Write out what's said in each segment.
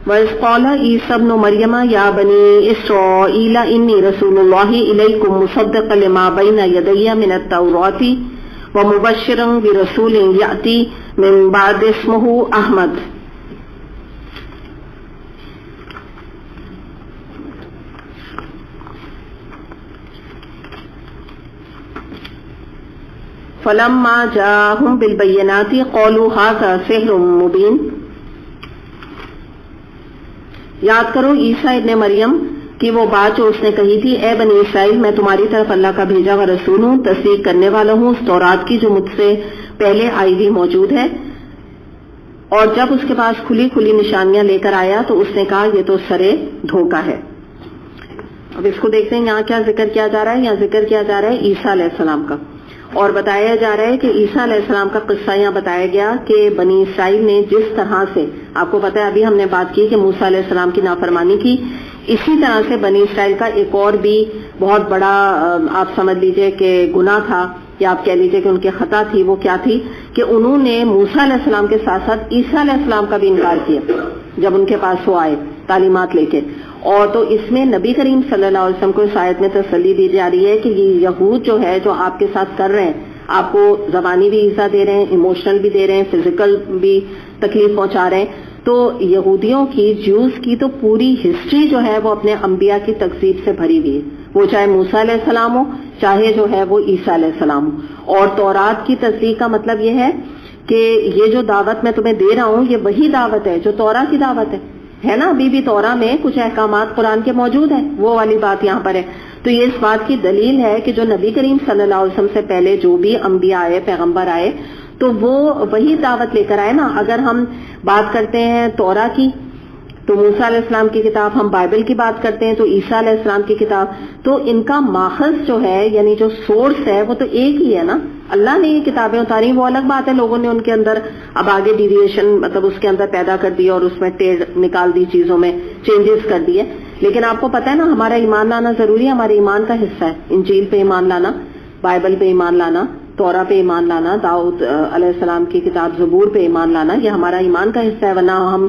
وَإِذْ قَالَ عِيسَى ابْنُ مَرْيَمَ يَا بَنِي إِسْرَائِيلَ إِنِّي رَسُولُ اللَّهِ إِلَيْكُمْ مُصَدِّقًا لِمَا بَيْنَ يَدَيَّ مِنَ التَّوْرَاةِ وَمُبَشِّرًا بِرَسُولٍ يَأْتِي مِن بَعْدِي اسْمُهُ أَحْمَدُ فَلَمَّا جَاءَهُم بِالْبَيِّنَاتِ قَالُوا هَذَا سِحْرٌ مُبِينٌ۔ یاد کرو عیسیٰ ابن مریم کی وہ بات جو اس نے کہی تھی، اے بنی اسرائیل میں تمہاری طرف اللہ کا بھیجا ہوا رسول ہوں، تصدیق کرنے والا ہوں اس تورات کی جو مجھ سے پہلے آئی ہوئی موجود ہے۔ اور جب اس کے پاس کھلی کھلی نشانیاں لے کر آیا تو اس نے کہا یہ تو سرے دھوکہ ہے۔ اب اس کو دیکھتے ہیں یہاں کیا ذکر کیا جا رہا ہے۔ یہاں ذکر کیا جا رہا ہے عیسیٰ علیہ السلام کا، اور بتایا جا رہا ہے کہ عیسیٰ علیہ السلام کا قصہ یہاں بتایا گیا کہ بنی اسرائیل نے جس طرح سے، آپ کو پتہ ہے ابھی ہم نے بات کی کہ موسیٰ علیہ السلام کی نافرمانی کی، اسی طرح سے بنی اسرائیل کا ایک اور بھی بہت بڑا آپ سمجھ لیجئے کہ گناہ تھا، یا آپ کہہ لیجئے کہ ان کی خطا تھی۔ وہ کیا تھی کہ انہوں نے موسیٰ علیہ السلام کے ساتھ ساتھ عیسیٰ علیہ السلام کا بھی انکار کیا جب ان کے پاس وہ آئے تعلیمات لے کے۔ اور تو اس میں نبی کریم صلی اللہ علیہ وسلم کو اس آیت میں تسلی دی جا رہی ہے کہ یہ یہود جو ہے جو آپ کے ساتھ کر رہے ہیں، آپ کو زبانی بھی ایذا دے رہے ہیں، ایموشنل بھی دے رہے ہیں، فزیکل بھی تکلیف پہنچا رہے ہیں، تو یہودیوں کی، جیوز کی تو پوری ہسٹری جو ہے وہ اپنے انبیاء کی تکذیب سے بھری ہوئی ہے، وہ چاہے موسیٰ علیہ السلام ہو، چاہے جو ہے وہ عیسیٰ علیہ السلام ہو۔ اور تورات کی تصدیق کا مطلب یہ ہے کہ یہ جو دعوت میں تمہیں دے رہا ہوں یہ وہی دعوت ہے جو تورات کی دعوت ہے نا۔ ابھی بھی تورات میں کچھ احکامات قرآن کے موجود ہیں، وہ والی بات یہاں پر ہے۔ تو یہ اس بات کی دلیل ہے کہ جو نبی کریم صلی اللہ علیہ وسلم سے پہلے جو بھی انبیاء آئے، پیغمبر آئے، تو وہ وہی دعوت لے کر آئے نا۔ اگر ہم بات کرتے ہیں تورات کی تو موسیٰ علیہ السلام کی کتاب، ہم بائبل کی بات کرتے ہیں تو عیسیٰ علیہ السلام کی کتاب، تو ان کا ماخذ جو ہے یعنی جو سورس ہے وہ تو ایک ہی ہے نا۔ اللہ نے یہ کتابیں اتاری، وہ الگ بات ہے لوگوں نے ان کے اندر اب آگے ڈیویشن مطلب اس کے اندر پیدا کر دی اور اس میں ٹیڑھ نکال دی، چیزوں میں چینجز کر دیے۔ لیکن آپ کو پتہ ہے نا ہمارا ایمان لانا ضروری ہے، ہمارے ایمان کا حصہ ہے انجیل پہ ایمان لانا، بائبل پہ ایمان لانا، تورا پہ ایمان لانا، داؤد علیہ السلام کی کتاب زبور پہ ایمان لانا، یہ ہمارا ایمان کا حصہ ہے، ورنہ ہم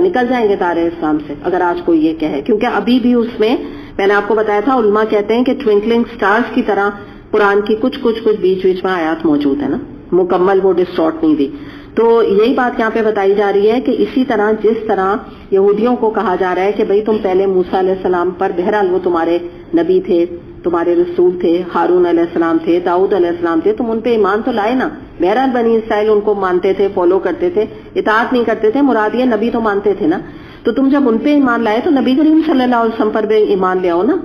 نکل جائیں گے تارے اسلام سے اگر آج کوئی یہ کہے۔ کیونکہ ابھی بھی اس میں نے آپ کو بتایا تھا، علماء کہتے ہیں کہ ٹوئنکلنگ سٹارز کی طرح قرآن کی کچھ بیچ میں آیات موجود ہے نا، مکمل وہ ڈسٹارٹ نہیں دی۔ تو یہی بات یہاں پہ بتائی جا رہی ہے کہ اسی طرح جس طرح یہودیوں کو کہا جا رہا ہے کہ بھئی تم پہلے موسیٰ علیہ السلام پر، بہرحال وہ تمہارے نبی تھے، تمہارے رسول تھے، ہارون علیہ السلام تھے، داؤد علیہ السلام تھے، تم ان پہ ایمان تو لائے نا۔ بہرحال بنی اسرائیل ان کو مانتے تھے، فالو کرتے تھے، اطاعت نہیں کرتے تھے، مراد یہ نبی تو مانتے تھے نا۔ تو تم جب ان پہ ایمان لائے تو نبی کریم صلی اللہ علیہ وسلم پر بھی ایمان لے آؤ نا،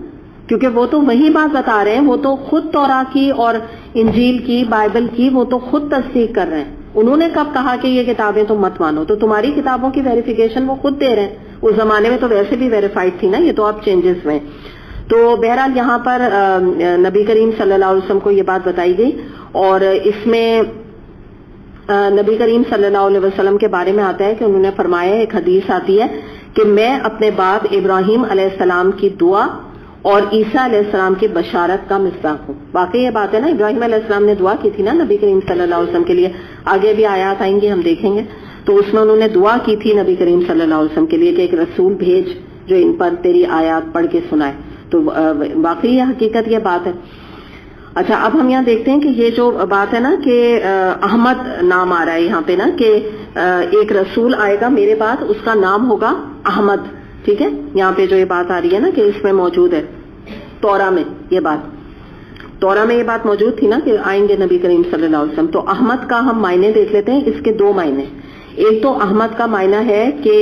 کیونکہ وہ تو وہی بات بتا رہے ہیں، وہ تو خود تورات کی اور انجیل کی، بائبل کی وہ تو خود تصدیق کر رہے ہیں۔ انہوں نے کب کہا کہ یہ کتابیں تم مت مانو؟ تو تمہاری کتابوں کی ویریفیکیشن وہ خود دے رہے ہیں، اس زمانے میں تو ویسے بھی ویریفائڈ تھی نا، یہ تو اب چینجز ہوئے۔ تو بہرحال یہاں پر نبی کریم صلی اللہ علیہ وسلم کو یہ بات بتائی گئی، اور اس میں نبی کریم صلی اللہ علیہ وسلم کے بارے میں آتا ہے کہ انہوں نے فرمایا، ایک حدیث آتی ہے کہ میں اپنے باپ ابراہیم علیہ السلام کی دعا اور عیسیٰ علیہ السلام کی بشارت کا مصداق ہوں۔ واقعی یہ بات ہے نا، ابراہیم علیہ السلام نے دعا کی تھی نا نبی کریم صلی اللہ علیہ وسلم کے لیے، آگے بھی آیات آئیں گی ہم دیکھیں گے، تو اس میں انہوں نے دعا کی تھی نبی کریم صلی اللہ علیہ وسلم کے لیے کہ ایک رسول بھیج جو ان پر تیری آیات پڑھ کے سنائے۔ تو واقعی یہ حقیقت یہ بات ہے۔ اچھا، اب ہم یہاں دیکھتے ہیں کہ یہ جو بات ہے نا کہ احمد نام آ رہا ہے یہاں پہ نا، کہ ایک رسول آئے گا میرے بعد، اس کا نام ہوگا احمد، ٹھیک ہے؟ یہاں پہ جو یہ بات آ رہی ہے نا کہ اس میں موجود ہے تورا میں، یہ بات تورا میں یہ بات موجود تھی نا کہ آئیں گے نبی کریم صلی اللہ علیہ وسلم۔ تو احمد کا ہم معنی دیکھ لیتے ہیں، اس کے دو معنی۔ ایک تو احمد کا معنی ہے کہ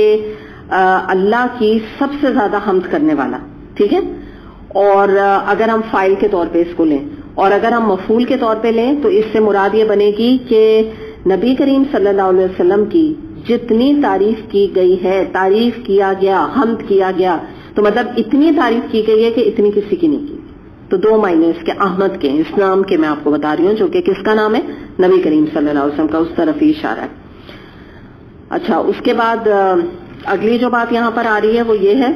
اللہ کی سب سے زیادہ حمد کرنے والا، ٹھیک ہے؟ اور اگر ہم فاعل کے طور پہ اس کو لیں، اور اگر ہم مفعول کے طور پہ لیں تو اس سے مراد یہ بنے گی کہ نبی کریم صلی اللہ علیہ وسلم کی جتنی تعریف کی گئی ہے، تعریف کیا گیا، حمد کیا گیا، تو مطلب اتنی تعریف کی گئی ہے کہ اتنی کسی کی نہیں کی۔ تو دو معنی اس کے احمد کے، اس نام کے میں آپ کو بتا رہی ہوں، جو کہ کس کا نام ہے؟ نبی کریم صلی اللہ علیہ وسلم کا، اس طرف ہی اشارہ ہے۔ اچھا، اس کے بعد اگلی جو بات یہاں پر آ رہی ہے وہ یہ ہے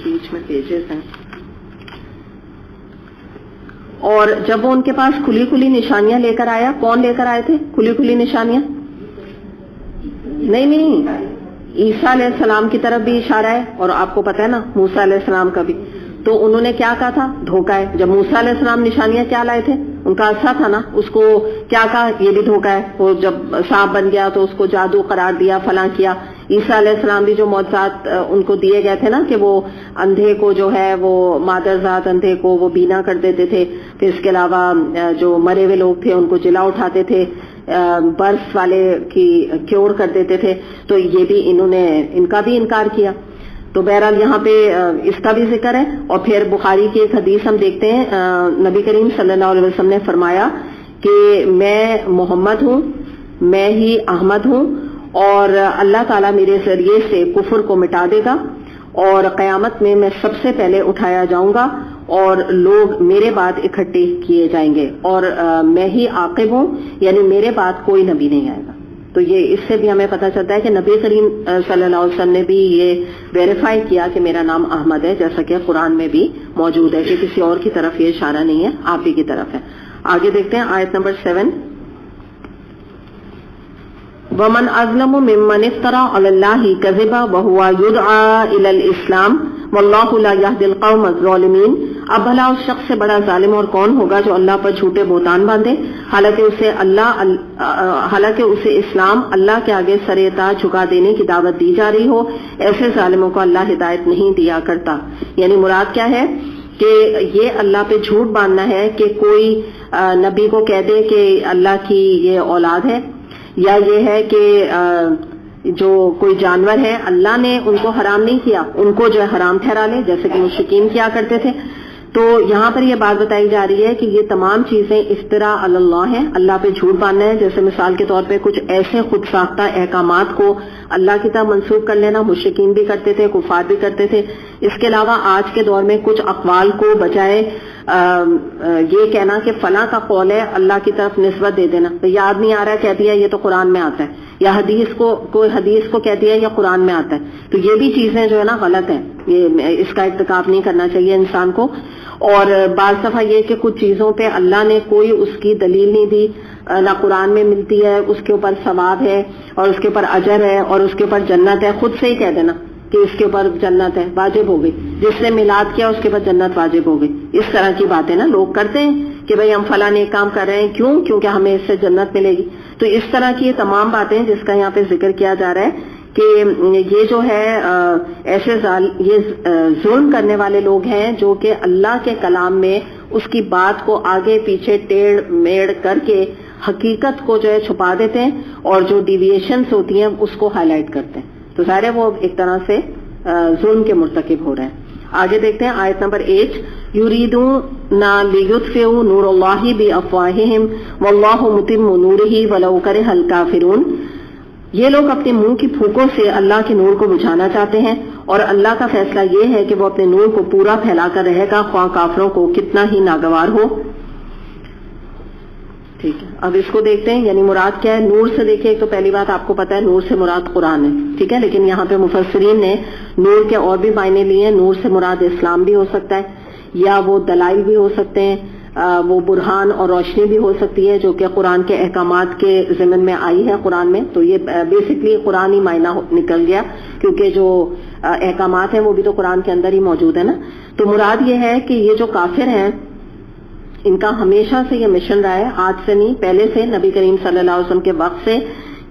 بیچ میں پیجز ہیں، اور جب وہ ان کے پاس کھلی کھلی نشانیاں لے کر آیا، کون لے کر آئے تھے کھلی کھلی نشانیاں؟ نہیں، عیسیٰ علیہ السلام کی طرف بھی اشارہ ہے، اور آپ کو پتہ ہے نا موسیٰ علیہ السلام کا بھی. تو انہوں نے کیا کہا تھا؟ دھوکہ ہے. جب موسیٰ علیہ السلام نشانیاں کیا لائے تھے؟ ان کا عصا تھا نا، اس کو کیا کہا؟ یہ بھی دھوکہ ہے. وہ جب سانپ بن گیا تو اس کو جادو قرار دیا، فلاں کیا. عیسیٰ علیہ السلام بھی جو معجزات ان کو دیے گئے تھے نا کہ وہ اندھے کو جو ہے وہ مادر ذات اندھے کو وہ بینا کر دیتے تھے، پھر اس کے علاوہ جو مرے ہوئے لوگ تھے ان کو جلا اٹھاتے تھے، برس والے کی کیور کر دیتے تھے. تو یہ بھی انہوں نے ان کا بھی انکار کیا. تو بہرحال یہاں پہ اس کا بھی ذکر ہے. اور پھر بخاری کی ایک حدیث ہم دیکھتے ہیں، نبی کریم صلی اللہ علیہ وسلم نے فرمایا کہ میں محمد ہوں، میں ہی احمد ہوں، اور اللہ تعالیٰ میرے ذریعے سے کفر کو مٹا دے گا، اور قیامت میں میں سب سے پہلے اٹھایا جاؤں گا اور لوگ میرے بعد اکٹھے کیے جائیں گے، اور میں ہی عاقب ہوں، یعنی میرے بعد کوئی نبی نہیں آئے گا. تو یہ اس سے بھی ہمیں پتہ چلتا ہے کہ نبی کریم صلی اللہ علیہ وسلم نے بھی یہ ویریفائی کیا کہ میرا نام احمد ہے، جیسا کہ قرآن میں بھی موجود ہے کہ کسی اور کی طرف یہ اشارہ نہیں ہے، آپ ہی کی طرف ہے. آگے دیکھتے ہیں آیت نمبر 7. وَمَنْ أَظْلَمُ مِمَّنِ افْتَرَىٰ عَلَى اللَّهِ كَذِبًا وَهُوَ يُدْعَىٰ إِلَى الْإِسْلام وَاللَّهُ لَا يَهْدِي الْقَوْمَ الظَّالِمِينَ. اب بھلا اس شخص سے بڑا ظالم اور کون ہوگا جو اللہ پر جھوٹے بہتان باندھے، حالانکہ اسے اسلام اللہ کے آگے سر تاج جھکا دینے کی دعوت دی جا رہی ہو. ایسے ظالموں کو اللہ ہدایت نہیں دیا کرتا. یعنی مراد کیا ہے کہ یہ اللہ پہ جھوٹ باندھنا ہے کہ کوئی نبی کو کہہ دے کہ اللہ کی یہ اولاد ہے، یا یہ ہے کہ جو کوئی جانور ہے اللہ نے ان کو حرام نہیں کیا، ان کو جو ہے حرام ٹھہرا لے، جیسے کہ مشرکین کیا کرتے تھے. تو یہاں پر یہ بات بتائی جا رہی ہے کہ یہ تمام چیزیں افتراء علی اللہ ہیں، اللہ پہ جھوٹ باندھنا ہے. جیسے مثال کے طور پہ کچھ ایسے خود ساختہ احکامات کو اللہ کی طرف منسوخ کر لینا، مشرکین بھی کرتے تھے، کفار بھی کرتے تھے. اس کے علاوہ آج کے دور میں کچھ اقوال کو بجائے یہ کہنا کہ فلاں کا قول ہے اللہ کی طرف نسبت دے دینا، یاد نہیں آ رہا کہہ دیا یہ تو قرآن میں آتا ہے، یا کوئی حدیث کو کہہ دیا یا قرآن میں آتا ہے. تو یہ بھی چیزیں جو ہے نا غلط ہیں، یہ اس کا ارتکاب نہیں کرنا چاہیے انسان کو. اور بعض دفعہ یہ کہ کچھ چیزوں پہ اللہ نے کوئی اس کی دلیل نہیں دی، نہ قرآن میں ملتی ہے، اس کے اوپر ثواب ہے اور اس کے اوپر اجر ہے اور اس کے اوپر جنت ہے، خود سے ہی کہہ دینا کہ اس کے اوپر جنت ہے، واجب ہو گئی. جس نے میلاد کیا اس کے اوپر جنت واجب ہو گئی. اس طرح کی باتیں نا لوگ کرتے ہیں کہ بھئی ہم فلاں نیک کام کر رہے ہیں، کیونکہ ہمیں اس سے جنت ملے گی. تو اس طرح کی یہ تمام باتیں جس کا یہاں پہ ذکر کیا جا رہا ہے کہ یہ جو ہے ایسے یہ ظلم کرنے والے لوگ ہیں جو کہ اللہ کے کلام میں اس کی بات کو آگے پیچھے ٹیڑھ میڑ کر کے حقیقت کو جو ہے چھپا دیتے ہیں، اور جو ڈیویشنز ہوتی ہیں اس کو ہائی لائٹ کرتے ہیں. تو ظاہر ہے وہ ایک طرح سے ظلم کے مرتکب ہو رہے ہیں. آگے دیکھتے ہیں آیت نمبر 8. یریدون لیطفئوا نور اللہ بافواہہم واللہ متم نورہ ولو کرہ الکافرون. یہ لوگ اپنے منہ کی پھونکوں سے اللہ کے نور کو بجھانا چاہتے ہیں، اور اللہ کا فیصلہ یہ ہے کہ وہ اپنے نور کو پورا پھیلا کر رہے گا خواہ کافروں کو کتنا ہی ناگوار ہو. ٹھیک ہے، اب اس کو دیکھتے ہیں. یعنی مراد کیا ہے نور سے؟ دیکھیں تو پہلی بات آپ کو پتا ہے نور سے مراد قرآن ہے، ٹھیک ہے، لیکن یہاں پہ مفسرین نے نور کے اور بھی معنی لیے ہیں. نور سے مراد اسلام بھی ہو سکتا ہے، یا وہ دلائل بھی ہو سکتے ہیں، وہ برہان اور روشنی بھی ہو سکتی ہے جو کہ قرآن کے احکامات کے ضمن میں آئی ہے قرآن میں. تو یہ بیسکلی قرآن ہی معنی نکل گیا، کیونکہ جو احکامات ہیں وہ بھی تو قرآن کے اندر ہی موجود ہے نا. تو مراد یہ ہے کہ یہ جو کافر ہیں ان کا ہمیشہ سے یہ مشن رہا ہے، آج سے نہیں پہلے سے، نبی کریم صلی اللہ علیہ وسلم کے وقت سے،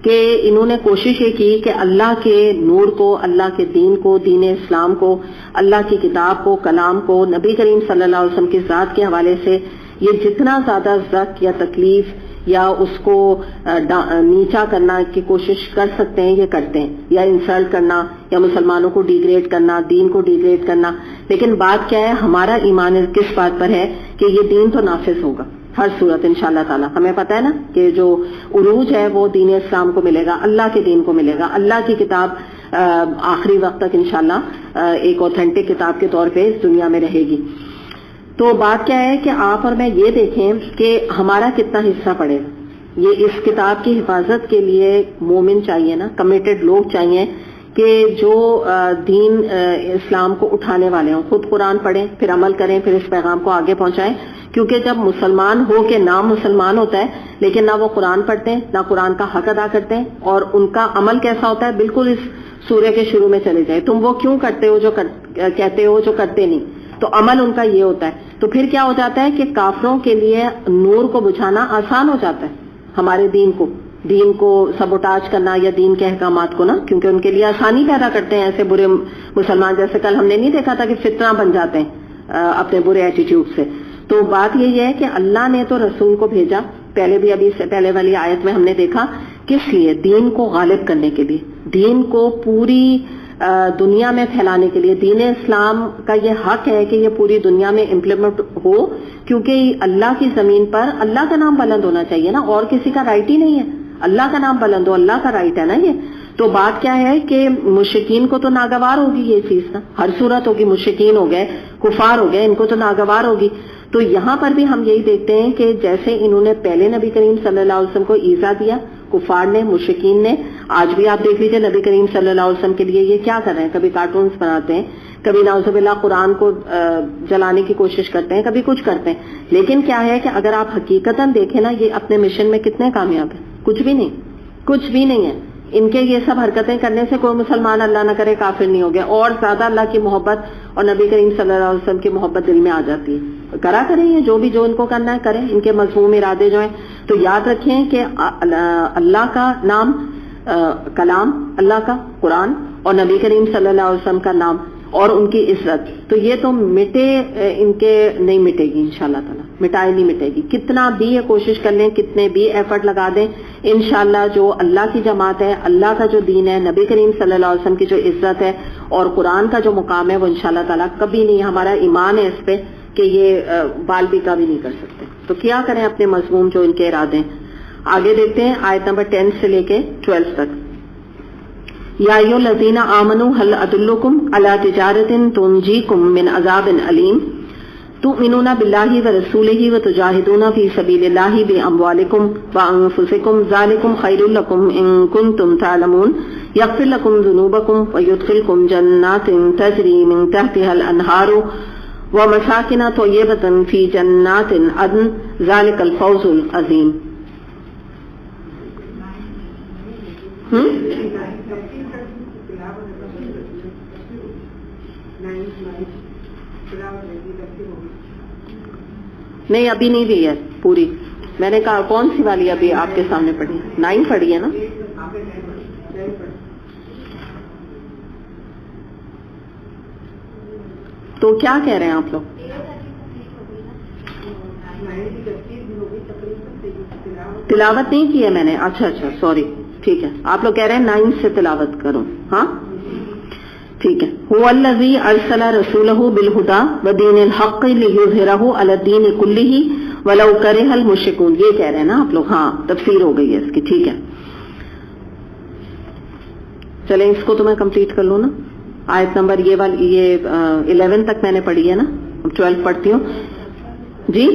کہ انہوں نے کوشش یہ کی کہ اللہ کے نور کو، اللہ کے دین کو، دین اسلام کو، اللہ کی کتاب کو، کلام کو، نبی کریم صلی اللہ علیہ وسلم کی ذات کے حوالے سے یہ جتنا زیادہ ذک یا تکلیف یا اس کو نیچا کرنا کی کوشش کر سکتے ہیں یہ کرتے ہیں، یا انسلٹ کرنا یا مسلمانوں کو ڈیگریڈ کرنا، دین کو ڈیگریڈ کرنا. لیکن بات کیا ہے، ہمارا ایمان کس بات پر ہے کہ یہ دین تو نافذ ہوگا ہر صورت انشاءاللہ تعالی. ہمیں پتہ ہے نا کہ جو عروج ہے وہ دین اسلام کو ملے گا، اللہ کے دین کو ملے گا، اللہ کی کتاب آخری وقت تک انشاءاللہ ایک اوتھینٹک کتاب کے طور پہ اس دنیا میں رہے گی. تو بات کیا ہے کہ آپ اور میں یہ دیکھیں کہ ہمارا کتنا حصہ پڑے گا. یہ اس کتاب کی حفاظت کے لیے مومن چاہیے نا، کمیٹڈ لوگ چاہیے کہ جو دین اسلام کو اٹھانے والے ہوں خود قرآن پڑھیں، پھر عمل کریں، پھر اس پیغام کو آگے پہنچائیں. کیونکہ جب مسلمان ہو کے نام مسلمان ہوتا ہے لیکن نہ وہ قرآن پڑھتے ہیں، نہ قرآن کا حق ادا کرتے ہیں، اور ان کا عمل کیسا ہوتا ہے، بالکل اس سورہ کے شروع میں چلے جائے، تم وہ کیوں کرتے ہو جو کہتے ہو جو کرتے نہیں. تو عمل ان کا یہ ہوتا ہے. تو پھر کیا ہو جاتا ہے کہ کافروں کے لیے نور کو بجھانا آسان ہو جاتا ہے، ہمارے دین کو سبوٹاج کرنا یا دین کے احکامات کو نا، کیونکہ ان کے لیے آسانی پیدا کرتے ہیں ایسے برے مسلمان. جیسے کل ہم نے نہیں دیکھا تھا کہ فتنہ بن جاتے ہیں اپنے برے ایٹیٹیوڈ سے. تو بات یہ ہے کہ اللہ نے تو رسول کو بھیجا، پہلے بھی ابھی سے پہلے والی آیت میں ہم نے دیکھا، کس لیے؟ دین کو غالب کرنے کے لیے، دین کو پوری دنیا میں پھیلانے کے لیے. دین اسلام کا یہ حق ہے کہ یہ پوری دنیا میں امپلیمنٹ ہو، کیونکہ اللہ کی زمین پر اللہ کا نام بلند ہونا چاہیے نا، اور کسی کا رائٹ ہی نہیں ہے. اللہ کا نام بلند ہو، اللہ کا رائٹ ہے نا یہ. تو بات کیا ہے کہ مشرکین کو تو ناگوار ہوگی یہ چیز نا، ہر صورت ہوگی. مشرکین ہو گئے، کفار ہو گئے، ان کو تو ناگوار ہوگی. تو یہاں پر بھی ہم یہی دیکھتے ہیں کہ جیسے انہوں نے پہلے نبی کریم صلی اللہ علیہ وسلم کو ایذا دیا، کفار نے، مشرکین نے، آج بھی آپ دیکھ لیجیے نبی کریم صلی اللہ علیہ وسلم کے لیے یہ کیا کر رہے ہیں. کبھی کارٹونز بناتے ہیں، کبھی نعوذ باللہ قرآن کو جلانے کی کوشش کرتے ہیں، کبھی کچھ کرتے ہیں. لیکن کیا ہے کہ اگر آپ حقیقتاً دیکھیں نا، یہ اپنے مشن میں کتنے کامیاب ہیں؟ کچھ بھی نہیں، کچھ بھی نہیں ہے. ان کے یہ سب حرکتیں کرنے سے کوئی مسلمان اللہ نہ کرے کافر نہیں ہو گیا، اور زیادہ اللہ کی محبت اور نبی کریم صلی اللہ علیہ وسلم کی محبت دل میں آ جاتی ہے. کرا کریں یہ جو ان کو کرنا ہے کریں، ان کے مضموم ارادے جو ہیں. تو یاد رکھیں کہ اللہ کا نام، کلام اللہ کا قرآن، اور نبی کریم صلی اللہ علیہ وسلم کا نام اور ان کی عزت، تو یہ تو مٹے ان کے نہیں مٹے گی انشاءاللہ تعالی، مٹائے نہیں مٹے گی. کتنا بھی یہ کوشش کر لیں، کتنے بھی ایفرٹ لگا دیں، انشاءاللہ جو اللہ کی جماعت ہے، اللہ کا جو دین ہے، نبی کریم صلی اللہ علیہ وسلم کی جو عزت ہے اور قرآن کا جو مقام ہے، وہ انشاءاللہ تعالی کبھی نہیں، ہمارا ایمان ہے اس پہ کہ یہ بال بھی کبھی نہیں کر سکتے. تو کیا کریں اپنے مضمون جو ان کے ارادے ہیں. آگے دیکھتے ہیں آیت نمبر 10 سے لے کے 12 تک. یا ایھا الذین آمنوا هل ادلکم علی تجارۃ تنجیکم من عذاب علیم تؤمنون باللہ ورسولہ وتجاہدون فی سبیل اللہ باموالکم وانفسکم ذالکم خیر لکم ان کنتم تعلمون یغفر لکم ذنوبکم ویدخلکم جنات تجری من تحتها الانہار ومساکن طیبۃ فی جنات عدن ذالک الفوز العظیم. نہیں ابھی نہیں دی ہے پوری، میں نے کہا کون سی والی ابھی آپ کے سامنے پڑھی؟ 9 پڑھی ہے نا. تو کیا کہہ رہے ہیں آپ لوگ؟ تلاوت نہیں کی ہے میں نے. اچھا سوری، ٹھیک ہے. آپ لوگ کہہ رہے ہیں 9 سے تلاوت کروں. ہاں ٹھیک ہے. هو الذی ارسل رسولہ بالہدی ودین الحق لیظہرہ علی الدین کلہ ولو کرہ المشرکون. یہ کہہ رہے ہیں نا آپ لوگ. ہاں تفسیر ہو گئی ہے اس کی. ٹھیک ہے چلیں اس کو تو میں کمپلیٹ کر لوں نا. آیت نمبر یہ 11 تک میں نے پڑھی ہے نا، 12 پڑھتی ہوں. جی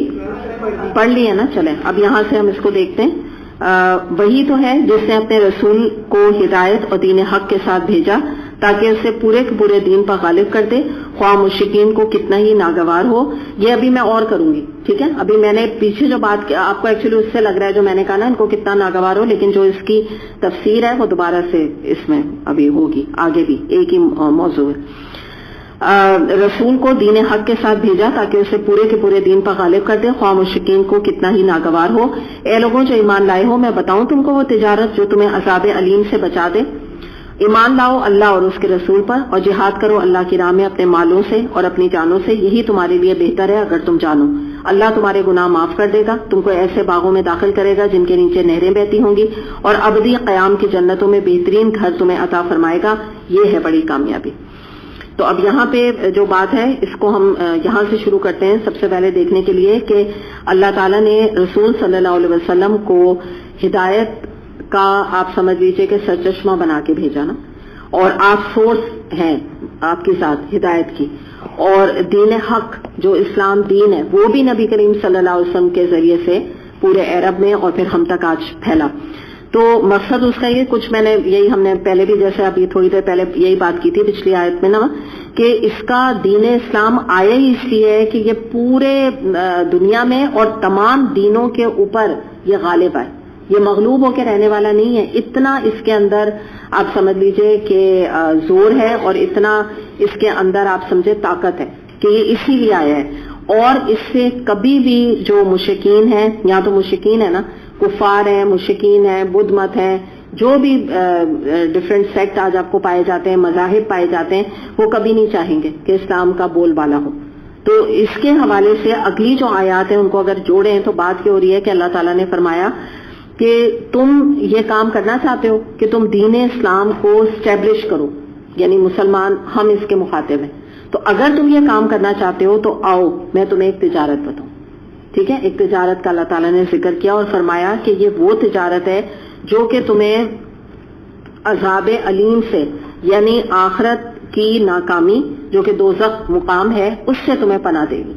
پڑھ لی ہے نا. چلیں اب یہاں سے ہم اس کو دیکھتے ہیں. وہی تو ہے جس نے اپنے رسول کو ہدایت اور دین حق کے ساتھ بھیجا تاکہ اسے پورے کے پورے دین پر غالب کر دے، خواہ مشرکین کو کتنا ہی ناگوار ہو. یہ ابھی میں اور کروں گی، ٹھیک ہے. ابھی میں نے پیچھے جو بات آپ کو ایکچولی اس سے لگ رہا ہے جو میں نے کہا نا ان کو کتنا ناگوار ہو، لیکن جو اس کی تفسیر ہے وہ دوبارہ سے اس میں ابھی ہوگی. آگے بھی ایک ہی موضوع ہے. رسول کو دین حق کے ساتھ بھیجا تاکہ اسے پورے کے پورے دین پر غالب کر دے، خواہ مشرکین کو کتنا ہی ناگوار ہو. اے لوگوں جو ایمان لائے ہو، میں بتاؤں تم کو وہ تجارت جو تمہیں عذاب علیم سے بچا دے. ایمان لاؤ اللہ اور اس کے رسول پر اور جہاد کرو اللہ کی راہ میں اپنے مالوں سے اور اپنی جانوں سے، یہی تمہارے لیے بہتر ہے اگر تم جانو. اللہ تمہارے گناہ معاف کر دے گا، تم کو ایسے باغوں میں داخل کرے گا جن کے نیچے نہریں بہتی ہوں گی، اور ابدی قیام کی جنتوں میں بہترین گھر تمہیں عطا فرمائے گا. یہ ہے بڑی کامیابی. تو اب یہاں پہ جو بات ہے اس کو ہم یہاں سے شروع کرتے ہیں. سب سے پہلے دیکھنے کے لیے کہ اللہ تعالیٰ نے رسول صلی اللہ علیہ وسلم کو ہدایت کا آپ سمجھ لیجئے کہ سرچشمہ بنا کے بھیجا نا، اور آپ سورس ہیں آپ کی ذات ہدایت کی، اور دین حق جو اسلام دین ہے وہ بھی نبی کریم صلی اللہ علیہ وسلم کے ذریعے سے پورے عرب میں اور پھر ہم تک آج پھیلا. تو مقصد اس کا یہ کچھ میں نے یہی ہم نے پہلے بھی جیسے ابھی تھوڑی دیر پہلے یہی بات کی تھی پچھلی آیت میں نا کہ اس کا دین اسلام آیا ہی اس لیے ہے کہ یہ پورے دنیا میں اور تمام دینوں کے اوپر یہ غالب ہے، یہ مغلوب ہو کے رہنے والا نہیں ہے. اتنا اس کے اندر آپ سمجھ لیجئے کہ زور ہے اور اتنا اس کے اندر آپ سمجھے طاقت ہے کہ یہ اسی لیے آیا ہے. اور اس سے کبھی بھی جو مشرکین ہیں، یہاں تو مشرکین ہے نا، کفار ہیں، مشرکین ہیں، بدھ مت ہیں، جو بھی ڈفرینٹ سیکٹ آج آپ کو پائے جاتے ہیں، مذاہب پائے جاتے ہیں، وہ کبھی نہیں چاہیں گے کہ اسلام کا بول بالا ہو. تو اس کے حوالے سے اگلی جو آیات ہیں ان کو اگر جوڑیں تو بات کیا ہو رہی ہے کہ اللہ تعالیٰ نے فرمایا کہ تم یہ کام کرنا چاہتے ہو کہ تم دین اسلام کو اسٹیبلش کرو، یعنی مسلمان ہم اس کے مخاطب ہیں. تو اگر تم یہ کام کرنا چاہتے ہو تو آؤ میں تمہیں ایک تجارت بتاؤں. ٹھیک ہے، ایک تجارت کا اللہ تعالیٰ نے ذکر کیا اور فرمایا کہ یہ وہ تجارت ہے جو کہ تمہیں عذاب علیم سے، یعنی آخرت کی ناکامی جو کہ دوزخ مقام ہے، اس سے تمہیں پناہ دے گی.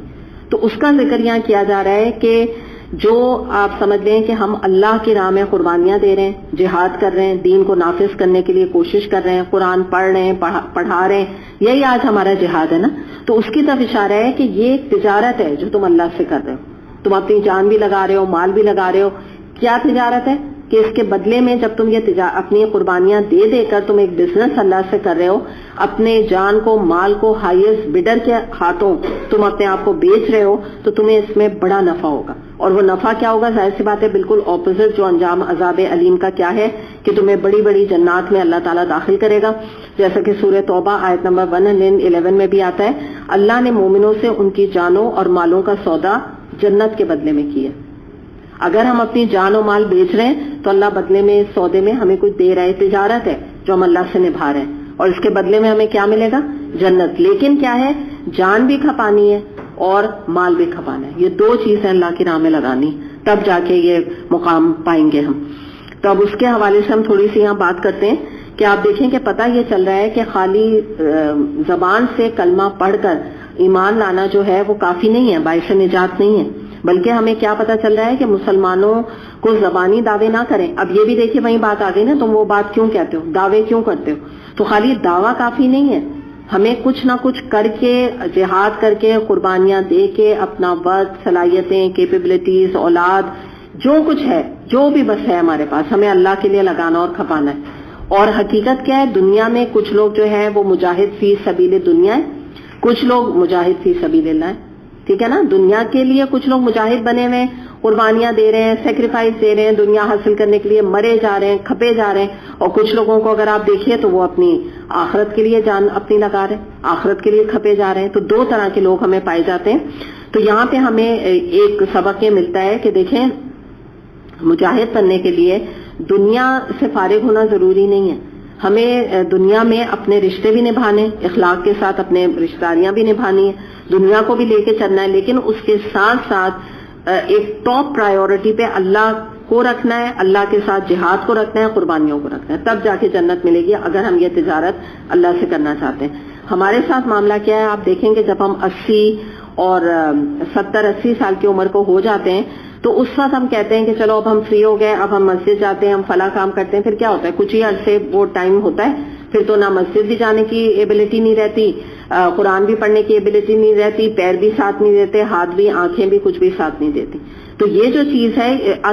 تو اس کا ذکر یہاں کیا جا رہا ہے کہ جو آپ سمجھ لیں کہ ہم اللہ کی راہ میں قربانیاں دے رہے ہیں، جہاد کر رہے ہیں، دین کو نافذ کرنے کے لیے کوشش کر رہے ہیں، قرآن پڑھ رہے ہیں، پڑھا رہے ہیں، یہی آج ہمارا جہاد ہے نا. تو اس کی طرف اشارہ ہے کہ یہ ایک تجارت ہے جو تم اللہ سے کر رہے ہو. تم اپنی جان بھی لگا رہے ہو، مال بھی لگا رہے ہو. کیا تجارت ہے کہ اس کے بدلے میں جب تم یہ اپنی قربانیاں دے دے کر تم ایک بزنس اللہ سے کر رہے ہو، اپنے جان کو، مال کو ہائیسٹ بڈر کے ہاتھوں تم اپنے آپ کو بیچ رہے ہو، تو تمہیں اس میں بڑا نفع ہوگا. اور وہ نفع کیا ہوگا؟ ظاہر سی بات ہے بالکل اپوزٹ جو انجام عذاب علیم کا کیا ہے کہ تمہیں بڑی بڑی جنات میں اللہ تعالیٰ داخل کرے گا. جیسا کہ سورہ توبہ آیت نمبر 111 میں بھی آتا ہے، اللہ نے مومنوں سے ان کی جانوں اور مالوں کا سودا جنت کے بدلے میں کیا. اگر ہم اپنی جان و مال بیچ رہے ہیں تو اللہ بدلے میں اس سودے میں ہمیں کچھ دے رہا ہے. تجارت ہے جو ہم اللہ سے نبھا رہے ہیں اور اس کے بدلے میں ہمیں کیا ملے گا؟ جنت. لیکن کیا ہے؟ جان بھی کھپانی ہے اور مال بھی کھپانا ہے. یہ دو چیزیں اللہ کی راہ میں لگانی، تب جا کے یہ مقام پائیں گے ہم. تو اب اس کے حوالے سے ہم تھوڑی سی یہاں بات کرتے ہیں کہ آپ دیکھیں کہ پتہ یہ چل رہا ہے کہ خالی زبان سے کلمہ پڑھ کر ایمان لانا جو ہے وہ کافی نہیں ہے، باعث نجات نہیں ہے. بلکہ ہمیں کیا پتہ چل رہا ہے کہ مسلمانوں کو زبانی دعوے نہ کریں. اب یہ بھی دیکھیں وہی بات آ گئی نا، تم وہ بات کیوں کہتے ہو، دعوے کیوں کرتے ہو؟ تو خالی دعویٰ کافی نہیں ہے، ہمیں کچھ نہ کچھ کر کے، جہاد کر کے، قربانیاں دے کے، اپنا وقت، صلاحیتیں، کیپیبلٹیز، اولاد، جو کچھ ہے، جو بھی بس ہے ہمارے پاس، ہمیں اللہ کے لیے لگانا اور کھپانا ہے. اور حقیقت کیا ہے؟ دنیا میں کچھ لوگ جو ہے وہ مجاہد فی سبیل دنیا ہے، کچھ لوگ مجاہد فی سبیل اللہ ہے. ٹھیک ہے نا، دنیا کے لیے کچھ لوگ مجاہد بنے ہوئے ہیں، قربانیاں دے رہے ہیں، سیکریفائس دے رہے ہیں، دنیا حاصل کرنے کے لیے مرے جا رہے ہیں، کھپے جا رہے ہیں. اور کچھ لوگوں کو اگر آپ دیکھیے تو وہ اپنی آخرت کے لیے جان اپنی لگا رہے ہیں، آخرت کے لیے کھپے جا رہے ہیں. تو دو طرح کے لوگ ہمیں پائے جاتے ہیں. تو یہاں پہ ہمیں ایک سبق یہ ملتا ہے کہ دیکھیں، مجاہد بننے کے لیے دنیا سے فارغ ہونا ضروری نہیں ہے. ہمیں دنیا میں اپنے رشتے بھی نبھانے، اخلاق کے ساتھ اپنے رشتہ داریاں بھی نبھانی ہے، دنیا کو بھی لے کے چلنا ہے، لیکن اس کے ساتھ ساتھ ایک ٹاپ پرائیورٹی پہ اللہ کو رکھنا ہے، اللہ کے ساتھ جہاد کو رکھنا ہے، قربانیوں کو رکھنا ہے. تب جا کے جنت ملے گی اگر ہم یہ تجارت اللہ سے کرنا چاہتے ہیں. ہمارے ساتھ معاملہ کیا ہے؟ آپ دیکھیں گے جب ہم 80 اور 70-80 سال کی عمر کو ہو جاتے ہیں تو اس وقت ہم کہتے ہیں کہ چلو اب ہم فری ہو گئے، اب ہم مسجد جاتے ہیں، ہم فلاں کام کرتے ہیں. پھر کیا ہوتا ہے؟ کچھ ہی عرصے وہ ٹائم ہوتا ہے، پھر تو نہ مسجد بھی جانے کی ایبلٹی نہیں رہتی، قرآن بھی پڑھنے کی ایبلٹی نہیں رہتی، پیر بھی ساتھ نہیں دیتے، ہاتھ بھی، آنکھیں بھی، کچھ بھی ساتھ نہیں دیتی. تو یہ جو چیز ہے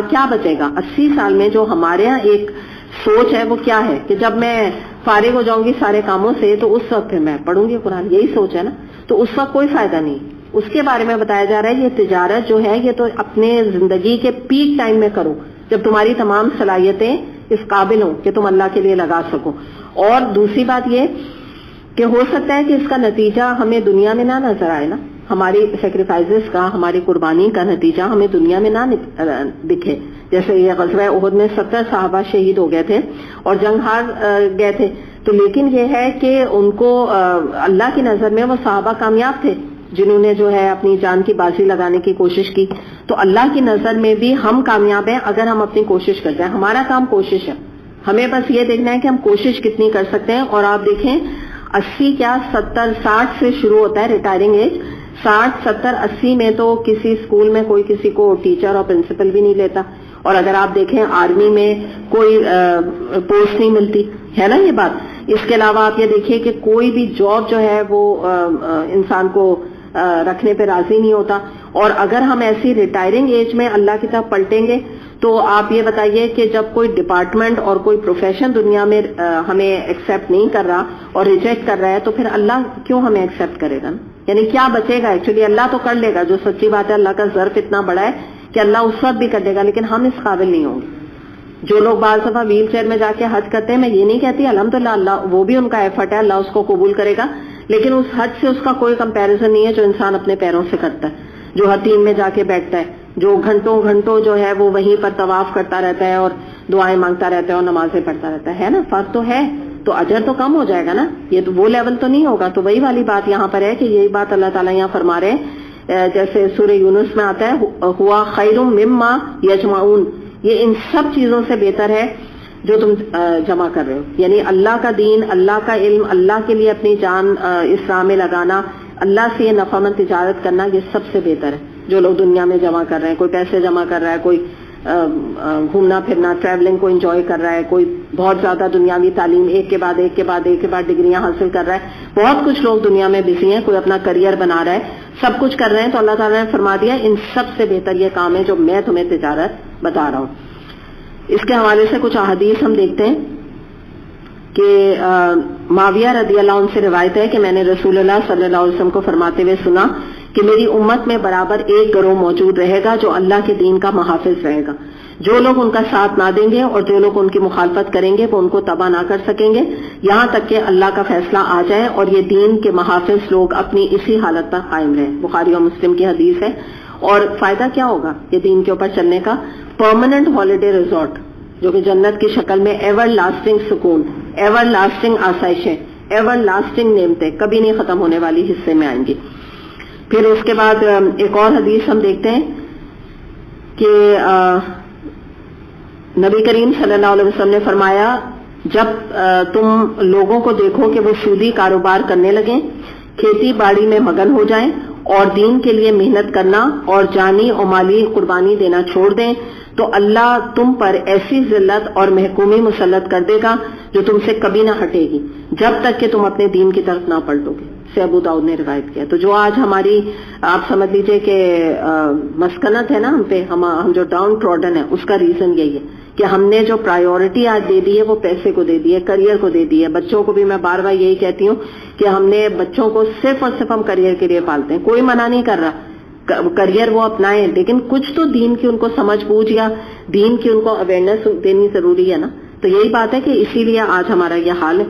کیا بچے گا 80 سال میں؟ جو ہمارے یہاں ایک سوچ ہے وہ کیا ہے کہ جب میں فارغ ہو جاؤں گی سارے کاموں سے تو اس وقت پھر میں پڑھوں گی قرآن، یہی سوچ ہے نا. تو اس وقت کوئی فائدہ نہیں. اس کے بارے میں بتایا جا رہا ہے یہ تجارت جو ہے یہ تو اپنے زندگی کے پیک ٹائم میں کرو جب تمہاری تمام صلاحیتیں اس قابل ہوں کہ تم اللہ کے لیے لگا سکو. اور دوسری بات یہ کہ ہو سکتا ہے کہ اس کا نتیجہ ہمیں دنیا میں نہ نظر آئے نا، ہماری سیکریفائسز کا، ہماری قربانی کا نتیجہ ہمیں دنیا میں نہ دکھے. جیسے یہ غزوہ احد میں 70 صحابہ شہید ہو گئے تھے اور جنگ ہار گئے تھے. تو لیکن یہ ہے کہ ان کو اللہ کی نظر میں وہ صحابہ کامیاب تھے جنہوں نے جو ہے اپنی جان کی بازی لگانے کی کوشش کی. تو اللہ کی نظر میں بھی ہم کامیاب ہیں اگر ہم اپنی کوشش کرتے ہیں. ہمارا کام کوشش ہے، ہمیں بس یہ دیکھنا ہے کہ ہم کوشش کتنی کر سکتے ہیں. اور آپ دیکھیں 80 کیا 70 60 سے شروع ہوتا ہے ریٹائرنگ ایج. 60 70 80 میں تو کسی اسکول میں کوئی کسی کو ٹیچر اور پرنسپل بھی نہیں لیتا. اور اگر آپ دیکھیں آرمی میں کوئی پوسٹ نہیں ملتی ہے نا یہ بات. اس کے علاوہ آپ یہ دیکھیے کہ کوئی بھی جاب جو ہے وہ انسان کو رکھنے پہ راضی نہیں ہوتا. اور اگر ہم ایسی ریٹائرنگ ایج میں اللہ کی طرف پلٹیں گے تو آپ یہ بتائیے کہ جب کوئی ڈپارٹمنٹ اور کوئی پروفیشن دنیا میں ہمیں ایکسپٹ نہیں کر رہا اور ریجیکٹ کر رہا ہے تو پھر اللہ کیوں ہمیں ایکسپٹ کرے گا؟ یعنی کیا بچے گا؟ ایکچولی اللہ تو کر لے گا، جو سچی بات ہے اللہ کا ظرف اتنا بڑا ہے کہ اللہ اس وقت بھی کر دے گا، لیکن ہم اس قابل نہیں ہوں گے. جو لوگ بعض دفعہ ویل چیئر میں جا کے حج کرتے ہیں، میں یہ نہیں کہتی الحمدللہ اللہ وہ بھی ان کا ایفرٹ ہے، اللہ اس کو قبول کرے گا، لیکن اس حج سے اس کا کوئی کمپیریزن نہیں ہے جو انسان اپنے پیروں سے کرتا ہے، جو حتیم میں جا کے بیٹھتا ہے، جو گھنٹوں گھنٹوں جو ہے وہ وہیں پر طواف کرتا رہتا ہے اور دعائیں مانگتا رہتا ہے اور نمازیں پڑھتا رہتا ہے نا. فرق تو ہے، تو اجر تو کم ہو جائے گا نا، یہ تو وہ لیول تو نہیں ہوگا. تو وہی والی بات یہاں پر ہے کہ یہی بات اللہ تعالیٰ یہاں فرما رہے ہیں، جیسے سورہ یونس میں آتا ہے ہوا خیر مما یجمعون، یہ ان سب چیزوں سے بہتر ہے جو تم جمع کر رہے ہو. یعنی اللہ کا دین، اللہ کا علم، اللہ کے لیے اپنی جان اس راہ میں لگانا، اللہ سے یہ نفع مند تجارت کرنا، یہ سب سے بہتر ہے جو لوگ دنیا میں جمع کر رہے ہیں. کوئی پیسے جمع کر رہا ہے، کوئی گھومنا پھرنا ٹریولنگ کو انجوائے کر رہا ہے، کوئی بہت زیادہ دنیاوی تعلیم ایک کے بعد ایک کے بعد ایک کے بعد ڈگریاں حاصل کر رہا ہے. بہت کچھ لوگ دنیا میں بزی ہیں، کوئی اپنا کریئر بنا رہا ہے، سب کچھ کر رہے ہیں. تو اللہ تعالیٰ نے فرما دیا ان سب سے بہتر یہ کام ہے جو میں تمہیں تجارت بتا رہا ہوں. اس کے حوالے سے کچھ احادیث ہم دیکھتے ہیں کہ معاویہ رضی اللہ عنہ سے روایت ہے کہ میں نے رسول اللہ صلی اللہ علیہ وسلم کو فرماتے ہوئے سنا کہ میری امت میں برابر ایک گروہ موجود رہے گا جو اللہ کے دین کا محافظ رہے گا. جو لوگ ان کا ساتھ نہ دیں گے اور جو لوگ ان کی مخالفت کریں گے وہ ان کو تباہ نہ کر سکیں گے یہاں تک کہ اللہ کا فیصلہ آ جائے اور یہ دین کے محافظ لوگ اپنی اسی حالت پر قائم رہیں. بخاری اور مسلم کی حدیث ہے. اور فائدہ کیا ہوگا یہ دین کے اوپر چلنے کا؟ پرماننٹ ہالیڈے ریزورٹ جو کہ جنت کی شکل میں ایور لاسٹنگ سکون، ایور لاسٹنگ آسائشیں، ایور لاسٹنگ نعمتیں کبھی نہیں ختم ہونے والی حصے میں آئیں گی. پھر اس کے بعد ایک اور حدیث ہم دیکھتے ہیں کہ نبی کریم صلی اللہ علیہ وسلم نے فرمایا جب تم لوگوں کو دیکھو کہ وہ سودی کاروبار کرنے لگیں، کھیتی باڑی میں مگن ہو جائیں اور دین کے لیے محنت کرنا اور جانی اور مالی قربانی دینا چھوڑ دیں تو اللہ تم پر ایسی ذلت اور محکومی مسلط کر دے گا جو تم سے کبھی نہ ہٹے گی جب تک کہ تم اپنے دین کی طرف نہ پلٹو گے. سے ابو داؤد نے روایت کیا. تو جو آج ہماری آپ سمجھ لیجئے کہ مسکنت ہے نا ہم پہ، ہم جو ڈاؤن ٹروڈن ہے، اس کا ریزن یہی ہے کہ ہم نے جو پرائیورٹی آج دے دی ہے وہ پیسے کو دے دی ہے، کریئر کو دے دی ہے. بچوں کو بھی میں بار بار یہی کہتی ہوں کہ ہم نے بچوں کو صرف اور صرف ہم کریئر کے لیے پالتے ہیں. کوئی منع نہیں کر رہا کریئر وہ اپنائیں، لیکن کچھ تو دین کی ان کو سمجھ بوجھ یا دین کی ان کو اویئرنیس دینی ضروری ہے نا. تو یہی بات ہے کہ اسی لیے آج ہمارا یہ حال ہے.